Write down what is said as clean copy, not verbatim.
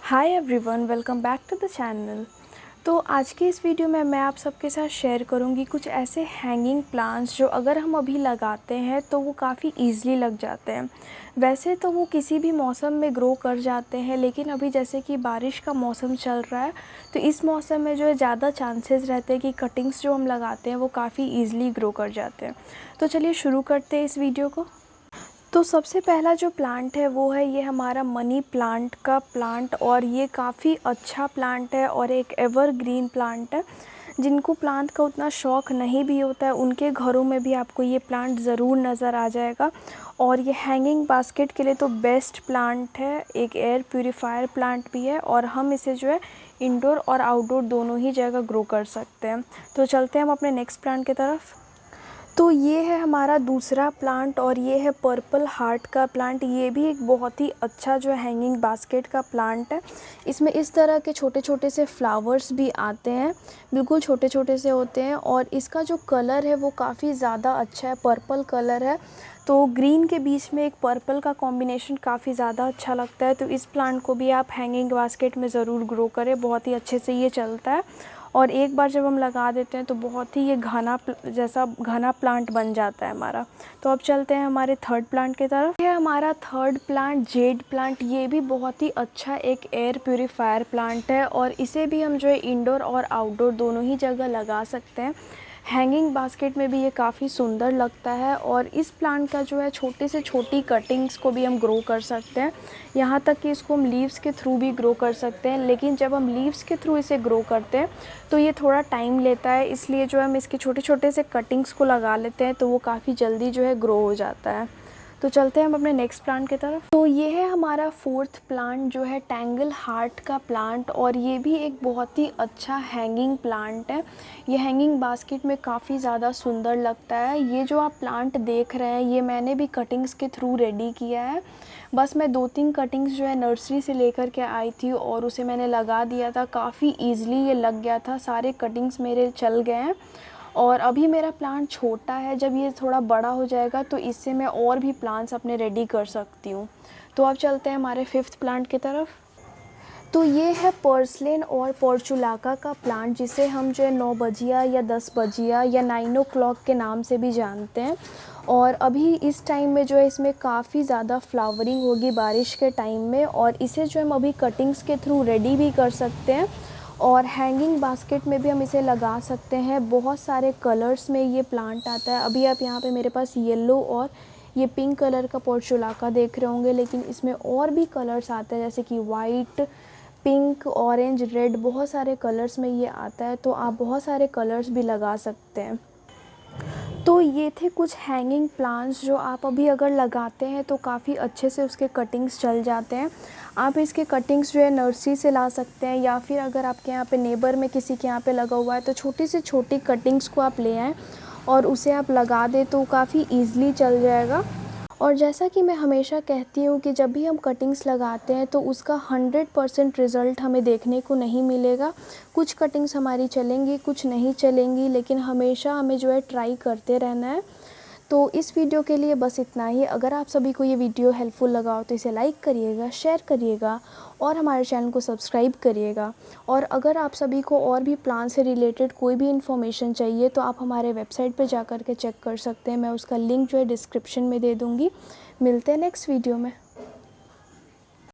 Hi everyone, welcome back to the channel. तो आज की इस वीडियो में मैं आप सबके साथ शेयर करूंगी कुछ ऐसे हैंगिंग प्लांट्स जो अगर हम अभी लगाते हैं तो वो काफ़ी इजीली लग जाते हैं। वैसे तो वो किसी भी मौसम में ग्रो कर जाते हैं, लेकिन अभी जैसे कि बारिश का मौसम चल रहा है तो इस मौसम में जो है ज़्यादा चांसेस रहते हैं कि कटिंग्स जो हम लगाते हैं वो काफ़ी ईज़िली ग्रो कर जाते हैं। तो चलिए शुरू करते हैं इस वीडियो को। तो सबसे पहला जो प्लांट है वो है ये हमारा मनी प्लांट का प्लांट, और ये काफ़ी अच्छा प्लांट है और एक एवरग्रीन प्लांट है। जिनको प्लांट का उतना शौक़ नहीं भी होता है उनके घरों में भी आपको ये प्लांट ज़रूर नज़र आ जाएगा। और ये हैंगिंग बास्केट के लिए तो बेस्ट प्लांट है, एक एयर प्यूरीफायर प्लांट भी है और हम इसे जो है इंडोर और आउटडोर दोनों ही जगह ग्रो कर सकते हैं। तो चलते हैं हम अपने नेक्स्ट प्लांट की तरफ। तो ये है हमारा दूसरा प्लांट और ये है पर्पल हार्ट का प्लांट। ये भी एक बहुत ही अच्छा जो है हैंगिंग बास्केट का प्लांट है। इसमें इस तरह के छोटे छोटे से फ्लावर्स भी आते हैं, बिल्कुल छोटे छोटे से होते हैं, और इसका जो कलर है वो काफ़ी ज़्यादा अच्छा है, पर्पल कलर है। तो ग्रीन के बीच में एक पर्पल का कॉम्बिनेशन काफ़ी ज़्यादा अच्छा लगता है। तो इस प्लांट को भी आप हैंगिंग बास्केट में ज़रूर ग्रो करें, बहुत ही अच्छे से ये चलता है। और एक बार जब हम लगा देते हैं तो बहुत ही ये घना प्लांट बन जाता है हमारा। तो अब चलते हैं हमारे थर्ड प्लांट की तरफ। ये हमारा थर्ड प्लांट जेड प्लांट। ये भी बहुत ही अच्छा एक एयर प्यूरीफायर प्लांट है और इसे भी हम जो है इंडोर और आउटडोर दोनों ही जगह लगा सकते हैं। हैंगिंग बास्केट में भी ये काफ़ी सुंदर लगता है और इस प्लांट का जो है छोटे से छोटी कटिंग्स को भी हम ग्रो कर सकते हैं। यहाँ तक कि इसको हम लीव्स के थ्रू भी ग्रो कर सकते हैं, लेकिन जब हम लीव्स के थ्रू इसे ग्रो करते हैं तो ये थोड़ा टाइम लेता है, इसलिए जो हम इसके छोटे छोटे से कटिंग्स को लगा लेते हैं तो वो काफ़ी जल्दी जो है ग्रो हो जाता है। तो चलते हैं हम अपने नेक्स्ट प्लांट की तरफ। तो ये है हमारा फोर्थ प्लांट जो है टैंगल हार्ट का प्लांट, और ये भी एक बहुत ही अच्छा हैंगिंग प्लांट है। ये हैंगिंग बास्केट में काफ़ी ज़्यादा सुंदर लगता है। ये जो आप प्लांट देख रहे हैं ये मैंने भी कटिंग्स के थ्रू रेडी किया है। बस मैं 2-3 कटिंग्स जो है नर्सरी से लेकर के आई थी और उसे मैंने लगा दिया था, काफ़ी ईज़िली ये लग गया था, सारे कटिंग्स मेरे चल गए हैं। और अभी मेरा प्लांट छोटा है, जब ये थोड़ा बड़ा हो जाएगा तो इससे मैं और भी प्लांट्स अपने रेडी कर सकती हूँ। तो अब चलते हैं हमारे फिफ्थ प्लांट की तरफ। तो ये है पर्सलेन और पोर्चुलाका का प्लांट, जिसे हम जो है 9 बजिया या 10 बजिया या 9 o'clock के नाम से भी जानते हैं। और अभी इस टाइम में जो है इसमें काफ़ी ज़्यादा फ्लावरिंग होगी बारिश के टाइम में, और इसे जो हम अभी कटिंग्स के थ्रू रेडी भी कर सकते हैं और हैंगिंग बास्केट में भी हम इसे लगा सकते हैं। बहुत सारे कलर्स में ये प्लांट आता है। अभी आप यहाँ पे मेरे पास येलो और ये पिंक कलर का पोर्चुलाका देख रहे होंगे, लेकिन इसमें और भी कलर्स आते हैं जैसे कि वाइट, पिंक, ऑरेंज, रेड, बहुत सारे कलर्स में ये आता है। तो आप बहुत सारे कलर्स भी लगा सकते हैं। तो ये थे कुछ हैंगिंग प्लांट्स जो आप अभी अगर लगाते हैं तो काफ़ी अच्छे से उसके कटिंग्स चल जाते हैं। आप इसके कटिंग्स जो है नर्सरी से ला सकते हैं, या फिर अगर आपके यहाँ पे नेबर में किसी के यहाँ पे लगा हुआ है तो छोटी से छोटी कटिंग्स को आप ले आएँ और उसे आप लगा दें तो काफ़ी ईज़िली चल जाएगा। और जैसा कि मैं हमेशा कहती हूँ कि जब भी हम कटिंग्स लगाते हैं तो उसका 100% रिज़ल्ट हमें देखने को नहीं मिलेगा। कुछ कटिंग्स हमारी चलेंगी, कुछ नहीं चलेंगी, लेकिन हमेशा हमें जो है ट्राई करते रहना है। तो इस वीडियो के लिए बस इतना ही। अगर आप सभी को ये वीडियो हेल्पफुल लगा हो तो इसे लाइक करिएगा, शेयर करिएगा और हमारे चैनल को सब्सक्राइब करिएगा। और अगर आप सभी को और भी प्लान से रिलेटेड कोई भी इन्फॉर्मेशन चाहिए तो आप हमारे वेबसाइट पे जा कर के चेक कर सकते हैं। मैं उसका लिंक जो है डिस्क्रिप्शन में दे दूँगी। मिलते हैं नेक्स्ट वीडियो में।